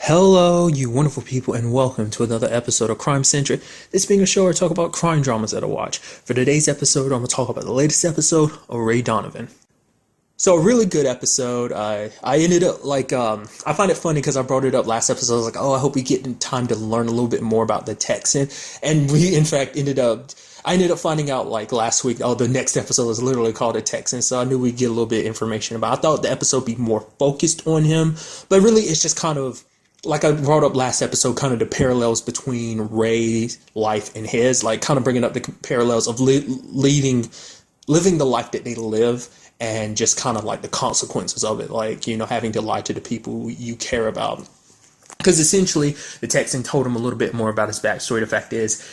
Hello, you wonderful people, and welcome to another episode of Crime Centric. This being a show where I talk about crime dramas that I watch. For today's episode, I'm going to talk about the latest episode of Ray Donovan. So a really good episode. I ended up I find it funny because I brought it up last episode. I was like, I hope we get in time to learn a little bit more about the Texan. And we, in fact, I ended up finding out last week, the next episode is literally called a Texan. So I knew we'd get a little bit of information about it. I thought the episode would be more focused on him, but really it's just kind of, like I brought up last episode, kind of the parallels between Ray's life and his, kind of bringing up the parallels of living the life that they live and just kind of the consequences of it, having to lie to the people you care about. Because essentially, the Texan told him a little bit more about his backstory. The fact is,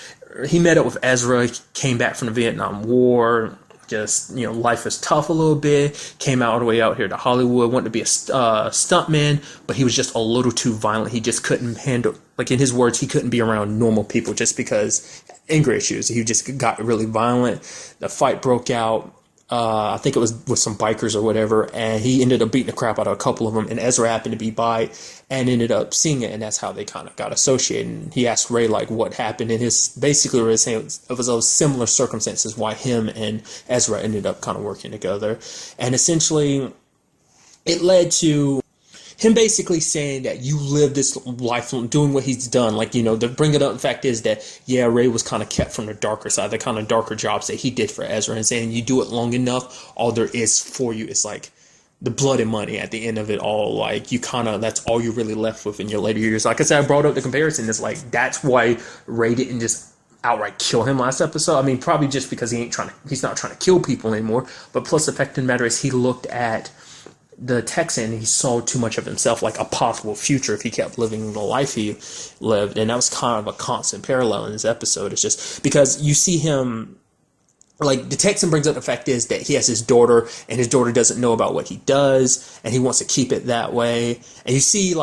he met up with Ezra, came back from the Vietnam War. Just, life was tough a little bit, came all the way out here to Hollywood, wanted to be a stuntman, but he was just a little too violent. He just couldn't handle, in his words, he couldn't be around normal people just because anger issues. He just got really violent. The fight broke out. I think it was with some bikers or whatever, and he ended up beating the crap out of a couple of them, and Ezra happened to be by and ended up seeing it, and that's how they kind of got associated. And he asked Ray what happened, and basically Ray was saying it was those similar circumstances why him and Ezra ended up kind of working together. And essentially it led to him basically saying that you live this life doing what he's done. To bring it up, the fact is that, Ray was kind of kept from the darker side, the kind of darker jobs that he did for Ezra, and saying you do it long enough, all there is for you is the blood and money at the end of it all. That's all you're really left with in your later years. Like I said, I brought up the comparison. It's that's why Ray didn't just outright kill him last episode. I mean, probably just because he's not trying to kill people anymore. But plus the fact of the matter is he looked at the Texan, he saw too much of himself, a possible future if he kept living the life he lived. And that was kind of a constant parallel in this episode. It's just because you see him, the Texan brings up the fact is that he has his daughter, and his daughter doesn't know about what he does, and he wants to keep it that way. And you see,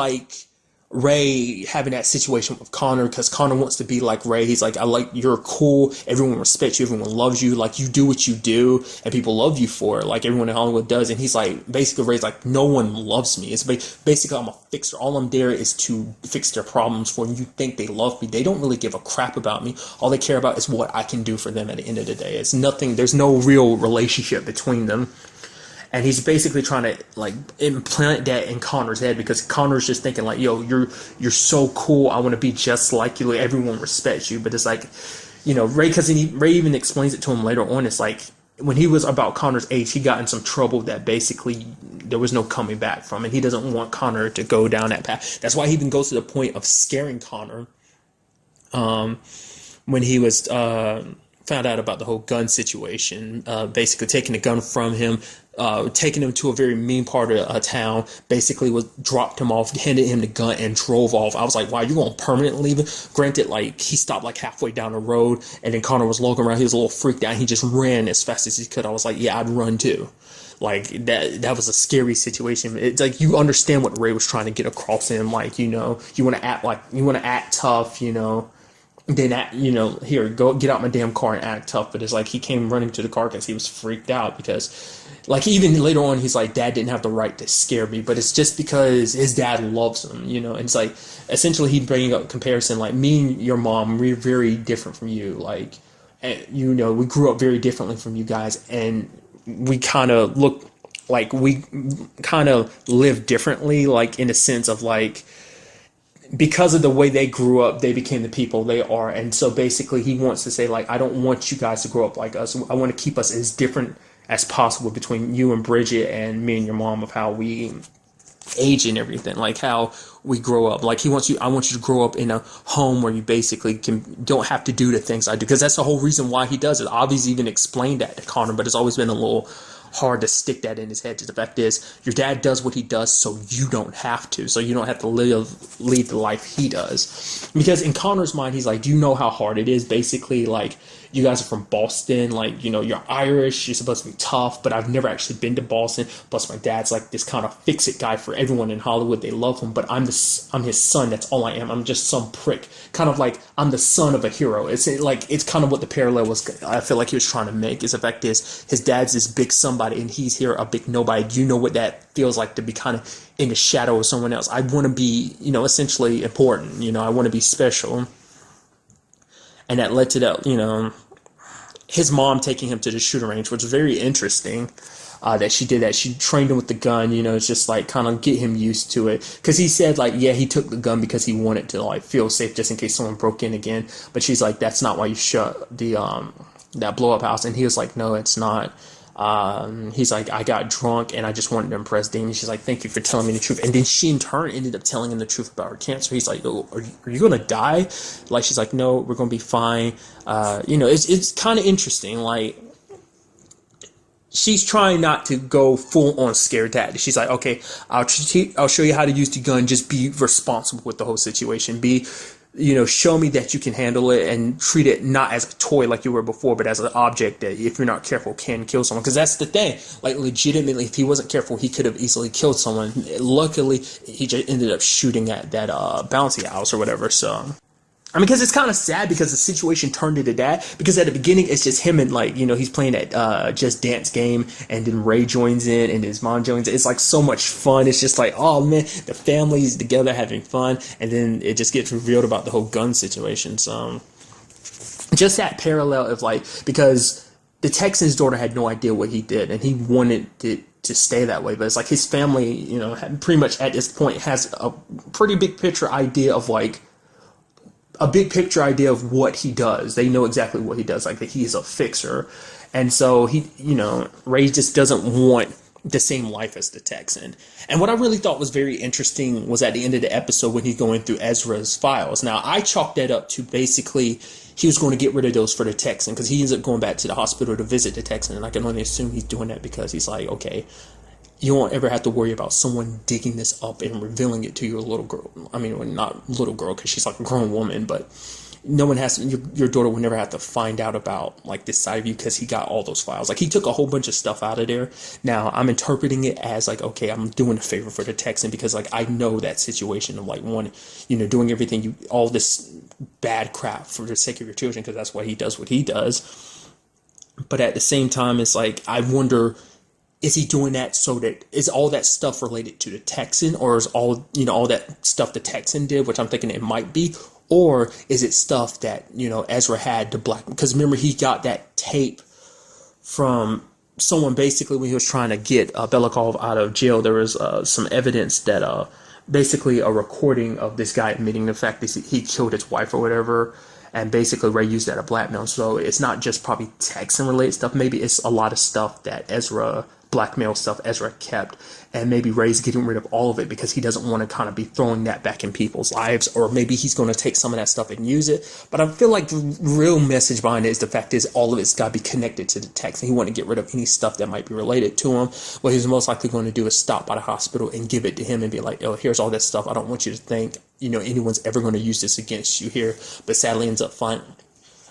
Ray having that situation with Connor, because Connor wants to be like Ray. He's you're cool, everyone respects you, everyone loves you, you do what you do, and people love you for it, everyone in Hollywood does. And he's basically Ray's no one loves me. It's basically, I'm a fixer. All I'm there is to fix their problems for them. You think they love me. They don't really give a crap about me. All they care about is what I can do for them at the end of the day. It's nothing, there's no real relationship between them. And he's basically trying to implant that in Connor's head, because Connor's just thinking you're so cool. I want to be just like you. Everyone respects you. But it's Ray, because Ray even explains it to him later on. It's when he was about Connor's age, he got in some trouble that basically there was no coming back from, and he doesn't want Connor to go down that path. That's why he even goes to the point of scaring Connor. When he was found out about the whole gun situation, basically taking the gun from him, taking him to a very mean part of town, basically dropped him off, handed him the gun, and drove off. I was like, wow, you going to permanently leave it? Granted, he stopped halfway down the road, and then Connor was looking around. He was a little freaked out. He just ran as fast as he could. I was like, yeah, I'd run too. That was a scary situation. It's you understand what Ray was trying to get across to him. You want to act tough, then here, go get out my damn car and act tough. But it's he came running to the car because he was freaked out, because even later on he's Dad didn't have the right to scare me, but it's just because his dad loves him, and it's essentially he'd bring up comparison, me and your mom, we're very different from you, and, we grew up very differently from you guys, and we kind of look we kind of live differently, in a sense of because of the way they grew up, they became the people they are. And so basically he wants to say, I don't want you guys to grow up like us. I want to keep us as different as possible between you and Bridget and me and your mom, of how we age and everything, how we grow up. I want you to grow up in a home where you basically don't have to do the things I do, because that's the whole reason why he does it. Obviously even explained that to Connor, but it's always been a little hard to stick that in his head. The fact is, your dad does what he does so you don't have to. So you don't have to lead the life he does. Because in Connor's mind, he's do you know how hard it is? Basically, you guys are from Boston, like, you're Irish, you're supposed to be tough, but I've never actually been to Boston. Plus, my dad's like this kind of fix-it guy for everyone in Hollywood. They love him, but I'm his son. That's all I am. I'm just some prick. Kind of like I'm the son of a hero. It's kind of what the parallel was. I feel like he was trying to make. Is the fact is his dad's this big somebody, and he's here a big nobody. Do you know what that feels like to be kind of in the shadow of someone else? I want to be, essentially important. I want to be special. And that led to that, his mom taking him to the shooting range, which was very interesting. That she did that. She trained him with the gun, it's just like kind of get him used to it. Because he said, like, yeah, he took the gun because he wanted to, like, feel safe just in case someone broke in again. But she's like, that's not why you shut the that blow up house. And he was like, no, it's not. He's like, I got drunk and I just wanted to impress Damien. She's like, thank you for telling me the truth. And then she in turn ended up telling him the truth about her cancer. He's like, oh, are you going to die? Like, she's like, no, we're going to be fine. It's kind of interesting. Like, she's trying not to go full on scared dad. She's like, okay, I'll show you how to use the gun. Just be responsible with the whole situation. Show me that you can handle it and treat it not as a toy like you were before, but as an object that, if you're not careful, can kill someone. Because that's the thing. Like, legitimately, if he wasn't careful, he could have easily killed someone. Luckily, he just ended up shooting at that bouncy house or whatever. So, I mean, because it's kind of sad because the situation turned into that. Because at the beginning, it's just him and, like, he's playing that Just Dance game, and then Ray joins in and his mom joins in. It's like so much fun. It's just like, oh man, the family's together having fun, and then it just gets revealed about the whole gun situation. So, just that parallel of, like, because the Texan's daughter had no idea what he did, and he wanted it to stay that way. But it's like his family, pretty much at this point has a pretty big picture idea of, like, a big picture idea of what he does. They know exactly what he does, like that he's a fixer. And so Ray just doesn't want the same life as the Texan. And what I really thought was very interesting was at the end of the episode when he's going through Ezra's files. Now, I chalked that up to basically he was going to get rid of those for the Texan, because he ends up going back to the hospital to visit the Texan. And I can only assume he's doing that because he's like, okay, you won't ever have to worry about someone digging this up and revealing it to your little girl. I mean, well, not little girl, because she's like a grown woman, but no one has to, your daughter will never have to find out about, like, this side of you, because he got all those files. Like, he took a whole bunch of stuff out of there. Now, I'm interpreting it as, like, okay, I'm doing a favor for the Texan, because, like, I know that situation of, like, doing everything, all this bad crap for the sake of your children, because that's why he does what he does. But at the same time, it's like, I wonder, is he doing that so that, is all that stuff related to the Texan, or is all that stuff the Texan did, which I'm thinking it might be, or is it stuff that, Ezra had to black, because remember he got that tape from someone basically when he was trying to get Belikov out of jail. There was some evidence that basically a recording of this guy admitting the fact that he killed his wife or whatever. And basically Ray used that to blackmail. So it's not just probably Texan related stuff. Maybe it's a lot of stuff that blackmail stuff Ezra kept. And maybe Ray's getting rid of all of it because he doesn't want to kind of be throwing that back in people's lives. Or maybe he's going to take some of that stuff and use it. But I feel like the real message behind it is the fact is all of it's got to be connected to the Texan. He wanted to get rid of any stuff that might be related to him. What he's most likely going to do is stop by the hospital and give it to him and be like, oh, here's all this stuff. I don't want you to think anyone's ever going to use this against you here. But sadly ends up fine.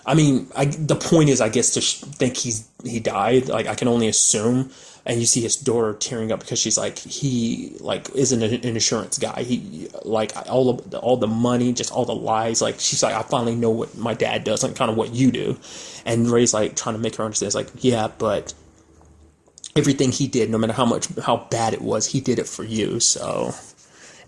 I mean, the point is, I guess, to think he died. Like, I can only assume. And you see his daughter tearing up because she's like, he like isn't an insurance guy. He like all the money, just all the lies. Like, she's like, I finally know what my dad does, and kind of what you do. And Ray's like trying to make her understand. It's like, yeah, but everything he did, no matter how bad it was, he did it for you. So.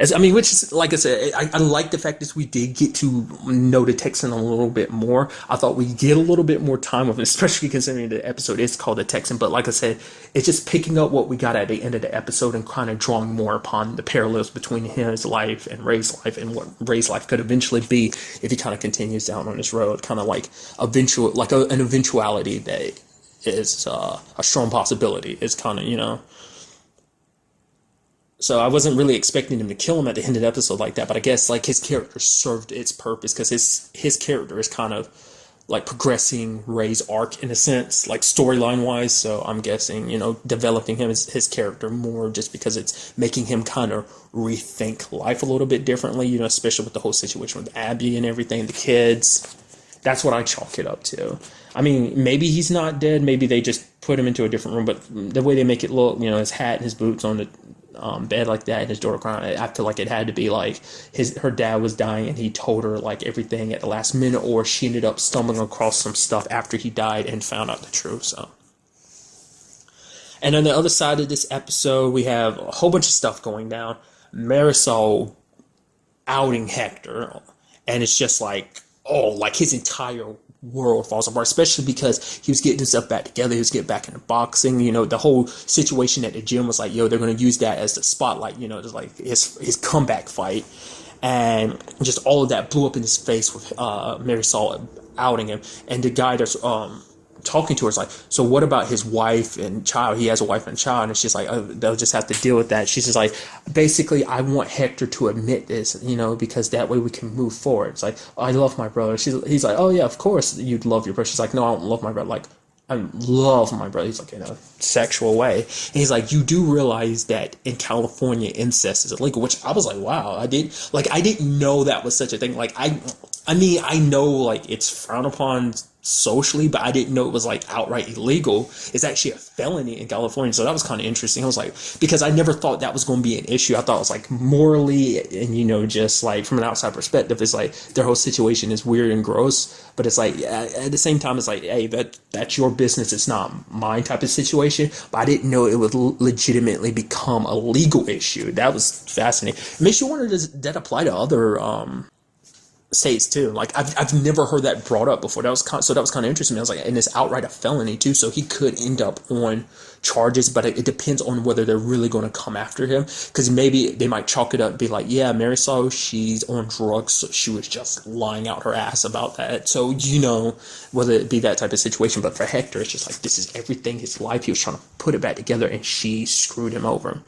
Which is, like I said, I like the fact that we did get to know the Texan a little bit more. I thought we'd get a little bit more time with it, especially considering the episode is called The Texan. But like I said, it's just picking up what we got at the end of the episode and kind of drawing more upon the parallels between his life and Ray's life, and what Ray's life could eventually be if he kind of continues down on this road. Kind of like an eventuality that is a strong possibility. It's kind of, So I wasn't really expecting him to kill him at the end of the episode like that, but I guess like his character served its purpose because his character is kind of like progressing Ray's arc in a sense, like storyline wise. So I'm guessing, developing his character more just because it's making him kind of rethink life a little bit differently, especially with the whole situation with Abby and everything, the kids. That's what I chalk it up to. I mean, maybe he's not dead. Maybe they just put him into a different room. But the way they make it look, his hat and his boots on the bed like that, and his daughter crying, I feel like it had to be like her dad was dying, and he told her like everything at the last minute, or she ended up stumbling across some stuff after he died and found out the truth. So. And on the other side of this episode, we have a whole bunch of stuff going down. Marisol outing Hector, and it's just like, like his entire world falls apart, especially because he was getting himself back together. He was getting back into boxing. The whole situation at the gym was like, they're going to use that as the spotlight, just like his comeback fight. And just all of that blew up in his face with Marisol outing him. And the guy that's talking to her is like, so what about his wife and child? He has a wife and child. And she's like, they'll just have to deal with that. She's just like, basically, I want Hector to admit this, because that way we can move forward. It's like, I love my brother. He's like, oh yeah, of course you'd love your brother. She's like, no, I don't love my brother. Like, I love my brother. He's like, in a sexual way. And he's like, you do realize that in California, incest is illegal, which I was like, wow, I didn't know that was such a thing. Like, I mean, I know like it's frowned upon socially, but I didn't know it was like outright illegal. It's actually a felony in California. So that was kind of interesting. I was like, because I never thought that was going to be an issue. I thought it was like morally and, just like from an outside perspective, it's like their whole situation is weird and gross. But it's like, at the same time, it's like, hey, that's your business. It's not mine type of situation. But I didn't know it would legitimately become a legal issue. That was fascinating. It makes you wonder, does that apply to other states too? Like I've never heard that brought up before. That was kind of interesting. I was like, and it's outright a felony too, so he could end up on charges, but it depends on whether they're really going to come after him, because maybe they might chalk it up and be like, yeah, Marisol, she's on drugs, so she was just lying out her ass about that. So whether it be that type of situation. But for Hector, it's just like, this is everything, his life, he was trying to put it back together, and she screwed him over.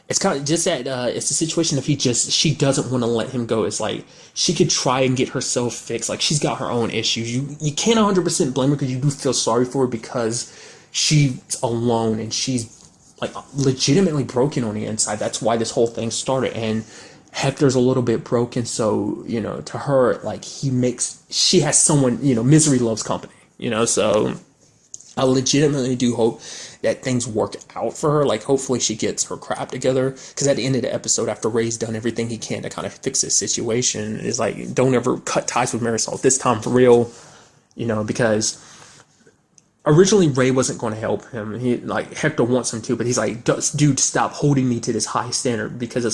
It's kind of just that it's a situation if she doesn't want to let him go. It's like she could try and get herself fixed. Like, she's got her own issues. You can't 100% blame her, because you do feel sorry for her, because she's alone and she's like legitimately broken on the inside. That's why this whole thing started. And Hector's a little bit broken, so to her, like, she has someone, misery loves company, so I legitimately do hope that things work out for her. Like, hopefully she gets her crap together, because at the end of the episode, after Ray's done everything he can to kind of fix this situation, it's like, don't ever cut ties with Marisol this time for real, because originally Ray wasn't going to help him. Hector wants him to, but he's like, dude, stop holding me to this high standard, because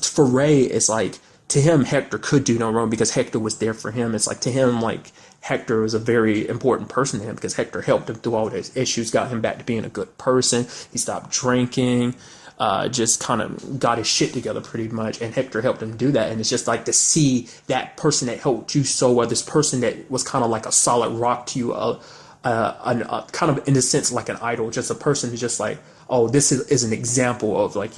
for Ray, it's like, to him, Hector could do no wrong because Hector was there for him. It's like, to him, like, Hector was a very important person to him, because Hector helped him through all his issues, got him back to being a good person. He stopped drinking, just kind of got his shit together pretty much, and Hector helped him do that. And it's just like to see that person that helped you so well, this person that was kind of like a solid rock to you, kind of in a sense like an idol, just a person who's just like, oh, this is an example of, like,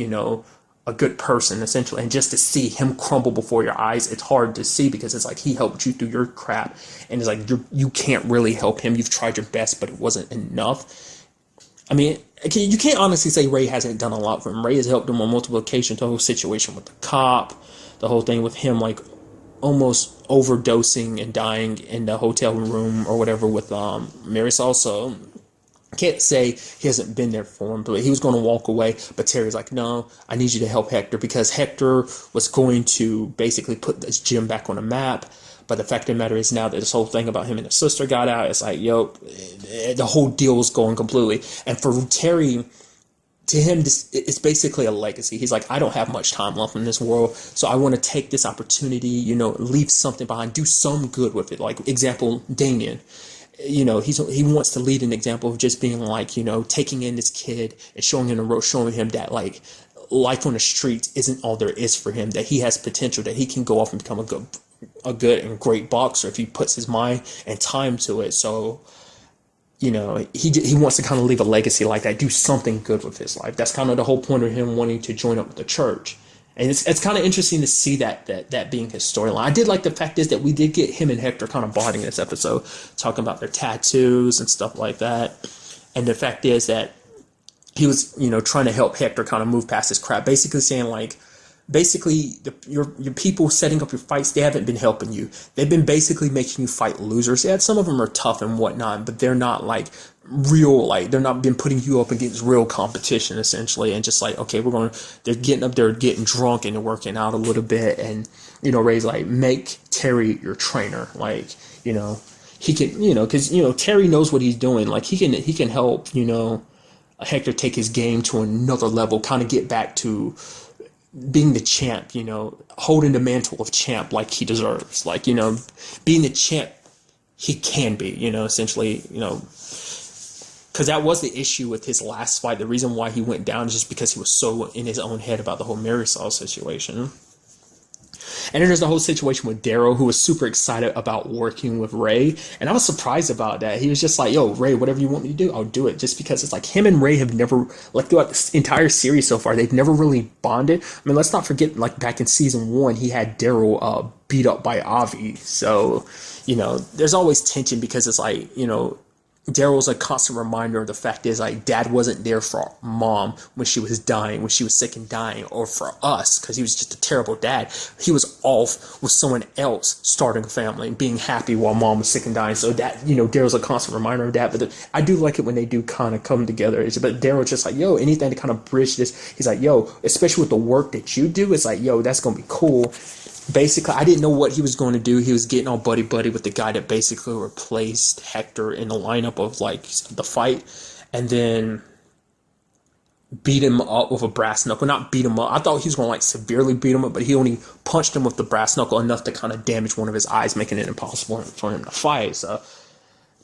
a good person, essentially. And just to see him crumble before your eyes, it's hard to see, because it's like he helped you through your crap, and it's like you can't really help him. You've tried your best, but it wasn't enough. I mean, you can't honestly say Ray hasn't done a lot for him. Ray has helped him on multiple occasions. The whole situation with the cop, the whole thing with him like almost overdosing and dying in the hotel room or whatever with Marisol. So can't say he hasn't been there for him, but he was going to walk away. But Terry's like, no, I need you to help Hector, because Hector was going to basically put this gym back on the map. But the fact of the matter is, now that this whole thing about him and his sister got out, it's like, the whole deal is going completely. And for Terry, to him, it's basically a legacy. He's like, I don't have much time left in this world, so I want to take this opportunity, leave something behind, do some good with it. Like, example, Damien. He wants to lead an example of just being like, taking in this kid and showing him the road, showing him that, like, life on the streets isn't all there is for him, that he has potential, that he can go off and become a good and great boxer if he puts his mind and time to it. So, he wants to kind of leave a legacy like that, do something good with his life. That's kind of the whole point of him wanting to join up with the church. And it's kind of interesting to see that being his storyline. I did like the fact is that we did get him and Hector kind of bonding this episode, talking about their tattoos and stuff like that. And the fact is that he was, trying to help Hector kind of move past his crap, basically saying, like, basically your people setting up your fights, they haven't been helping you. They've been basically making you fight losers. Yeah, some of them are tough and whatnot, but they're not like real, like they're not been putting you up against real competition essentially, and just like, okay, they're getting up there, getting drunk and working out a little bit, and Ray's like, make Terry your trainer, like, he can, because Terry knows what he's doing, like he can help, Hector take his game to another level, kind of get back to being the champ, holding the mantle of champ like he deserves, like, being the champ he can be, essentially, because that was the issue with his last fight. The reason why he went down is just because he was so in his own head about the whole Marisol situation. And then there's the whole situation with Daryl, who was super excited about working with Ray. And I was surprised about that. He was just like, yo, Ray, whatever you want me to do, I'll do it. Just because it's like him and Ray have never, like throughout this entire series so far, they've never really bonded. I mean, let's not forget, like back in season 1, he had Daryl beat up by Avi. So, there's always tension because it's like, Daryl's a constant reminder of the fact is like dad wasn't there for mom when she was dying, when she was sick and dying, or for us because he was just a terrible dad. He was off with someone else starting a family and being happy while mom was sick and dying. So that, Daryl's a constant reminder of that. But I do like it when they do kind of come together. But Daryl's just like, yo, anything to kind of bridge this. He's like, yo, especially with the work that you do, it's like, yo, that's going to be cool. Basically, I didn't know what he was going to do. He was getting all buddy-buddy with the guy that basically replaced Hector in the lineup of, like, the fight. And then beat him up with a brass knuckle. Not beat him up. I thought he was going to, like, severely beat him up, but he only punched him with the brass knuckle enough to kind of damage one of his eyes, making it impossible for him to fight. So,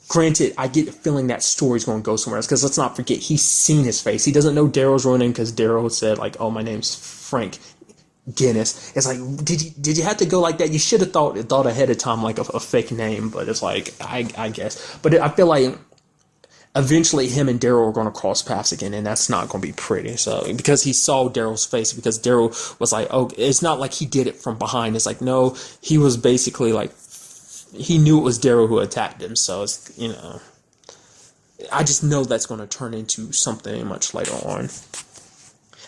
granted, I get the feeling that story's going to go somewhere else, because let's not forget, he's seen his face. He doesn't know Daryl's real name because Daryl said, like, oh, my name's Frank Guinness. It's like, did you have to go like that? You should have thought ahead of time, like a fake name. But it's like, I guess. But I feel like eventually him and Daryl are going to cross paths again, and that's not going to be pretty. So because he saw Daryl's face, because Daryl was like, oh, it's not like he did it from behind. It's like, no, he was basically like, he knew it was Daryl who attacked him. So it's, I just know that's going to turn into something much later on.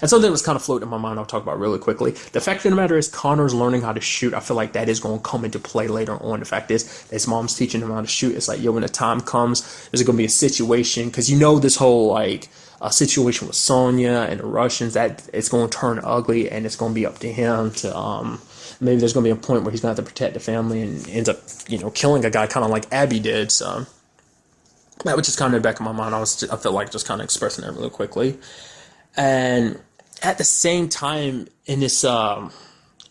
And something that was kind of floating in my mind I'll talk about really quickly. The fact of the matter is Connor's learning how to shoot. I feel like that is going to come into play later on. The fact is his mom's teaching him how to shoot. It's like, yo, when the time comes, there's going to be a situation. Because this whole like situation with Sonya and the Russians, that it's going to turn ugly. And it's going to be up to him to, maybe there's going to be a point where he's going to have to protect the family and ends up, killing a guy kind of like Abby did. So that was just kind of in the back of my mind. I felt like just kind of expressing that really quickly. And at the same time, in this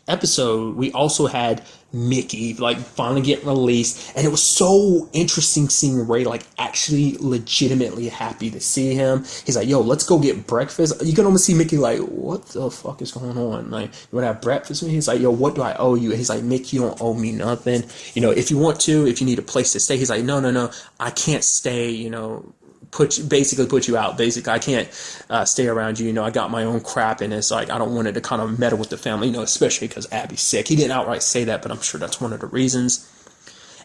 episode, we also had Mickey like finally getting released, and it was so interesting seeing Ray like actually legitimately happy to see him. He's like, yo, let's go get breakfast. You can almost see Mickey like, what the fuck is going on? Like, you want to have breakfast with me? He's like, yo, what do I owe you? And he's like, Mickey, you don't owe me nothing. If you want to, if you need a place to stay. He's like, no, I can't stay, put you out. Basically, I can't stay around you. I got my own crap, and it's like I don't want it to kind of meddle with the family. Especially because Abby's sick. He didn't outright say that, but I'm sure that's one of the reasons.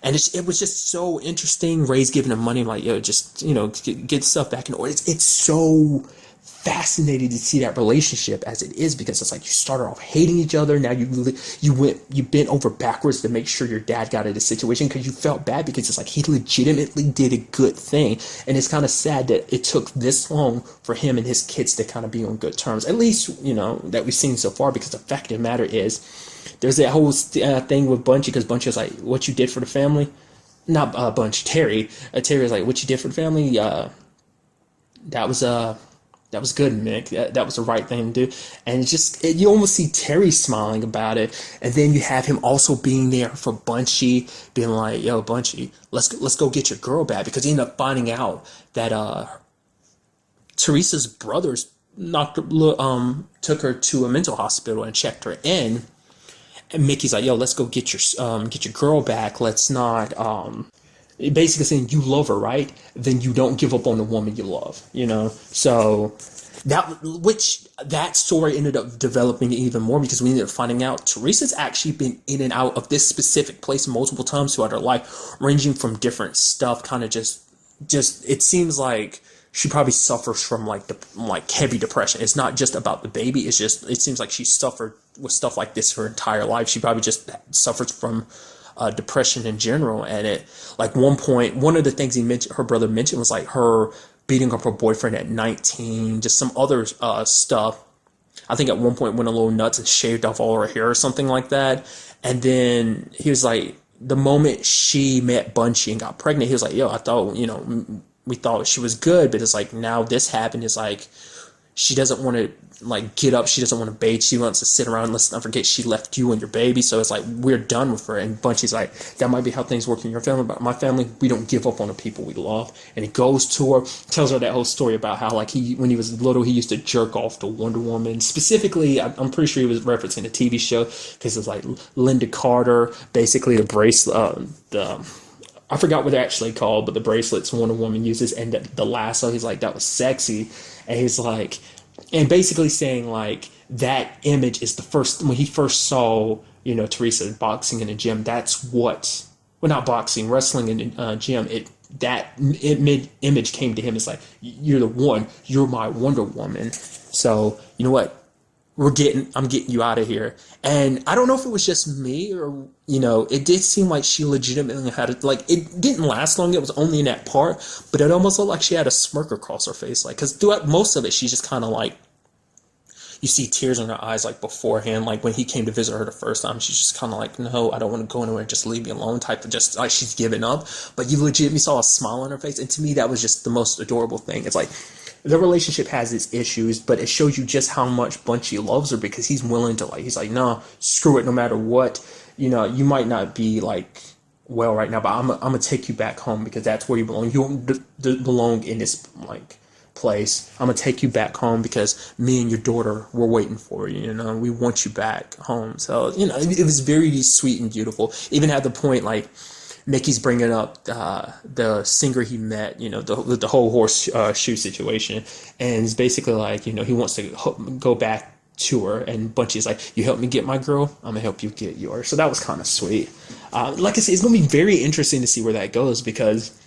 And it was just so interesting. Ray's giving him money, like, yo, just get stuff back in order. It's so fascinating to see that relationship as it is, because it's like you started off hating each other. Now you bent over backwards to make sure your dad got out of the situation because you felt bad, because it's like he legitimately did a good thing. And it's kind of sad that it took this long for him and his kids to kind of be on good terms, at least that we've seen so far. Because the fact of the matter is, there's that whole thing with Bunchy, because Bunchy was like, what you did for the family, not Bunch, Terry was like, what you did for the family, that was good, Mick. That was the right thing to do. And you almost see Terry smiling about it. And then you have him also being there for Bunchy, being like, yo, Bunchy, let's go get your girl back. Because he ended up finding out that Teresa's brothers took her to a mental hospital and checked her in. And Mickey's like, yo, let's go get your girl back. Let's not... basically saying, you love her, right? Then you don't give up on the woman you love, So that story ended up developing even more, because we ended up finding out Teresa's actually been in and out of this specific place multiple times throughout her life, ranging from different stuff. Kind of just it seems like she probably suffers from like heavy depression. It's not just about the baby. It seems like she suffered with stuff like this her entire life. She probably just suffers from depression in general. And at like one point, one of the things her brother mentioned was like her beating up her boyfriend at 19, just some other stuff. I think at one point went a little nuts and shaved off all her hair or something like that. And then he was like, the moment she met Bunchy and got pregnant, he was like, yo, I thought, we thought she was good, but it's like now this happened. It's like she doesn't want to like get up. She doesn't want to bathe. She wants to sit around. Let's not forget she left you and your baby. So it's like we're done with her. And Bunchy's like, that might be how things work in your family, but my family, we don't give up on the people we love. And he goes to her, tells her that whole story about how like when he was little, he used to jerk off to Wonder Woman. Specifically, I'm pretty sure he was referencing a TV show because it's like Linda Carter, basically the bracelet, I forgot what they're actually called, but the bracelets Wonder Woman uses, and the lasso, he's like, that was sexy. And he's like, and basically saying like that image is the first, when he first saw, Teresa boxing in a gym, that's what, well, not boxing, wrestling in a gym, image came to him. It's like, you're the one, you're my Wonder Woman. So, you know what? I'm getting you out of here. And I don't know if it was just me or, it did seem like she legitimately had it. Like, it didn't last long. It was only in that part, but it almost looked like she had a smirk across her face. Like, because throughout most of it, she's just kind of like, you see tears in her eyes, like beforehand, like when he came to visit her the first time, she's just kind of like, no, I don't want to go anywhere, just leave me alone type of, just like she's giving up. But you legitimately saw a smile on her face. And to me, that was just the most adorable thing. It's like, the relationship has its issues, but it shows you just how much Bunchy loves her because he's willing to he's like, no, screw it, no matter what. You might not be like well right now, but I'm gonna take you back home because that's where you belong. You don't belong in this like place. I'm gonna take you back home because me and your daughter were waiting for you. We want you back home. So it was very sweet and beautiful. Even at the point like Mickey's bringing up the singer he met, the whole horseshoe situation, and it's basically like, he wants to go back to her, and Bunchy's like, you help me get my girl, I'm gonna help you get yours. So that was kind of sweet. Like I said, it's gonna be very interesting to see where that goes because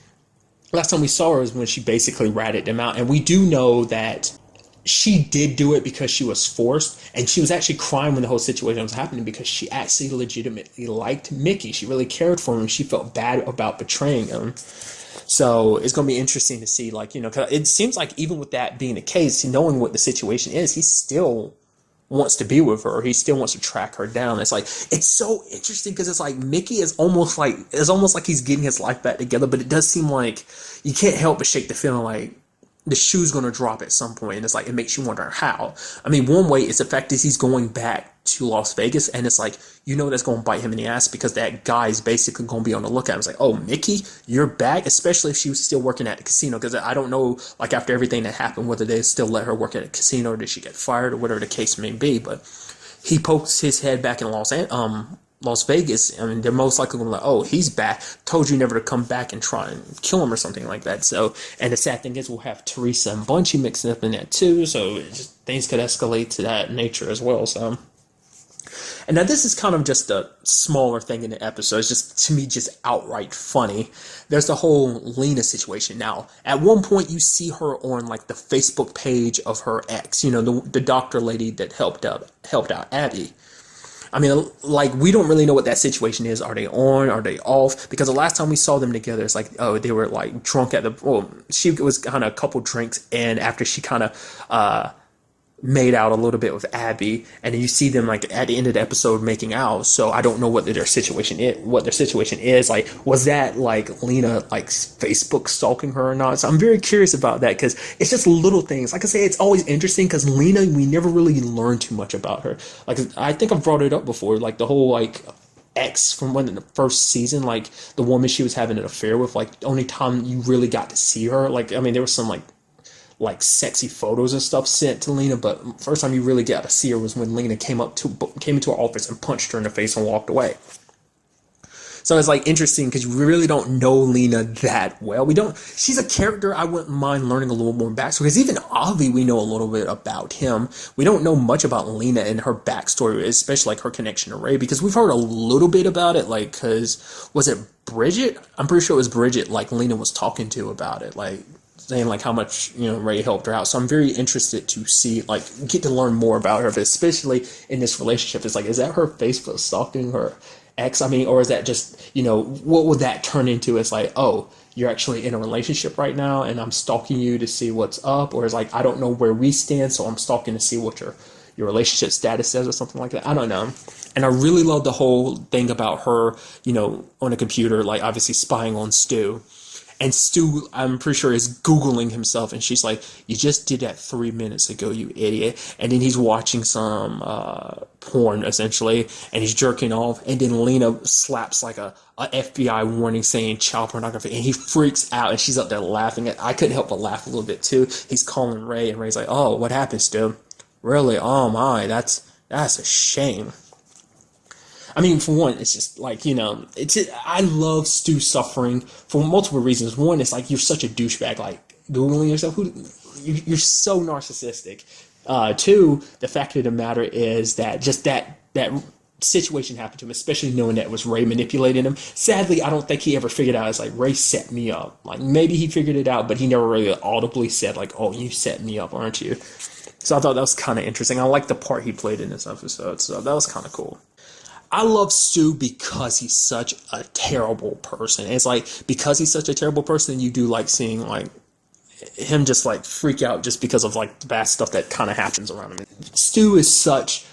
last time we saw her was when she basically ratted him out, and we do know that she did do it because she was forced, and she was actually crying when the whole situation was happening because she actually legitimately liked Mickey. She really cared for him. She felt bad about betraying him. So it's going to be interesting to see, like, 'cause it seems like even with that being the case, knowing what the situation is, he still wants to be with her. He still wants to track her down. It's like, it's so interesting because it's like Mickey is almost like he's getting his life back together, but it does seem like you can't help but shake the feeling like the shoe's going to drop at some point, and it's like, it makes you wonder how. I mean, one way is the fact is he's going back to Las Vegas, and it's like, that's going to bite him in the ass because that guy is basically going to be on the lookout. It's like, oh, Mickey, you're back, especially if she was still working at the casino, because I don't know, like, after everything that happened, whether they still let her work at a casino or did she get fired or whatever the case may be, but he pokes his head back in Las Vegas. I mean, they're most likely going to be like, oh, he's back. Told you never to come back and try and kill him or something like that. So, and the sad thing is we'll have Teresa and Bunchy mixed up in that too. So things could escalate to that nature as well. So, and now this is kind of just a smaller thing in the episode. It's just, to me, just outright funny. There's the whole Lena situation. Now, at one point you see her on like the Facebook page of her ex, the doctor lady that helped out Abby. I mean, like, we don't really know what that situation is. Are they on? Are they off? Because the last time we saw them together, it's like, oh, they were, like, drunk she was kind of a couple drinks, and after she kind of made out a little bit with Abby, and then you see them, like, at the end of the episode making out, so I don't know what their situation is. Like, was that, like, Lena, like, Facebook stalking her or not? So I'm very curious about that, because it's just little things. Like I say, it's always interesting, because Lena, we never really learn too much about her. Like, I think I've brought it up before, like, the whole, like, ex from when in the first season, like, the woman she was having an affair with, like, the only time you really got to see her, like, I mean, there was some, like sexy photos and stuff sent to Lena, but first time you really got to see her was when Lena came into her office and punched her in the face and walked away. So it's like interesting because we really don't know Lena that well. She's a character I wouldn't mind learning a little more backstory, because even Avi, we know a little bit about him. We don't know much about Lena and her backstory, especially like her connection to Ray, because we've heard a little bit about it, like, because was it Bridget? I'm pretty sure it was Bridget, like, Lena was talking to about it, like, saying like how much, Ray helped her out. So I'm very interested to see, like, get to learn more about her, but especially in this relationship. It's like, is that her Facebook stalking her ex? I mean, or is that just, what would that turn into? It's like, oh, you're actually in a relationship right now and I'm stalking you to see what's up, or it's like, I don't know where we stand, so I'm stalking to see what your relationship status says or something like that. I don't know. And I really love the whole thing about her, on a computer, like obviously spying on Stu. And Stu, I'm pretty sure, is Googling himself. And she's like, you just did that 3 minutes ago, you idiot. And then he's watching some porn, essentially. And he's jerking off. And then Lena slaps like a FBI warning saying child pornography. And he freaks out. And she's up there laughing. I couldn't help but laugh a little bit, too. He's calling Ray. And Ray's like, oh, what happened, Stu? Really? Oh, my. That's a shame. I mean, for one, it's just like, I love Stu suffering for multiple reasons. One, it's like, you're such a douchebag, like Googling yourself. You're so narcissistic. Two, the fact of the matter is that just that situation happened to him, especially knowing that it was Ray manipulating him. Sadly, I don't think he ever figured out, it's like, Ray set me up. Like, maybe he figured it out, but he never really audibly said, like, oh, you set me up, aren't you? So I thought that was kind of interesting. I like the part he played in this episode, so that was kind of cool. I love Stu because he's such a terrible person. It's like, because he's such a terrible person, you do like seeing like him just like freak out just because of like the bad stuff that kind of happens around him. Stu is such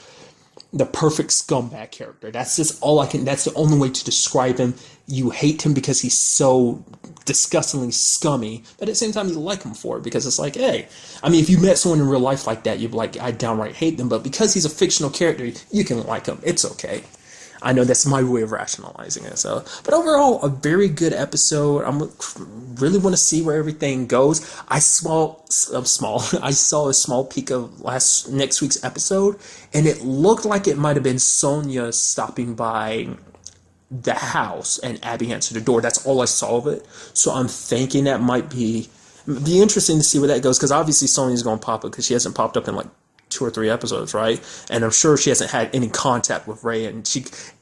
the perfect scumbag character. That's just that's the only way to describe him. You hate him because he's so disgustingly scummy, but at the same time you like him for it, because it's like, hey, I mean, if you met someone in real life like that, you'd be like, I downright hate them, but because he's a fictional character, you can like him. It's okay. I know that's my way of rationalizing it. So, but overall, a very good episode. I really want to see where everything goes. I saw a small peek of next week's episode, and it looked like it might have been Sonya stopping by the house and Abby answered the door. That's all I saw of it. So I'm thinking that might be interesting to see where that goes, because obviously Sonya's going to pop up, because she hasn't popped up in like 2 or 3 episodes, right? And I'm sure she hasn't had any contact with Ray, and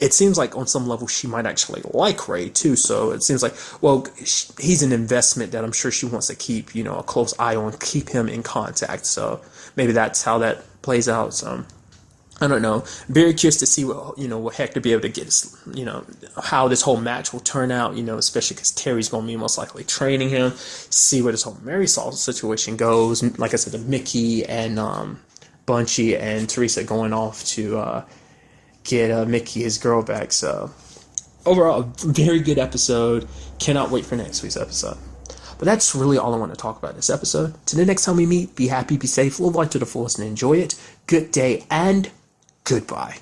it seems like on some level she might actually like Ray too. So it seems like, well, he's an investment that I'm sure she wants to keep, a close eye on, keep him in contact. So maybe that's how that plays out. So I don't know. Very curious to see what Hector be able to get, how this whole match will turn out, especially because Terry's going to be most likely training him. See where this whole Marisol situation goes. Like I said, the Mickey and Bunchy and Teresa going off to get Mickey his girl back. So overall, a very good episode. Cannot wait for next week's episode. But that's really all I want to talk about this episode. Till the next time we meet, be happy, be safe, live life to the fullest, and enjoy it. Good day and goodbye.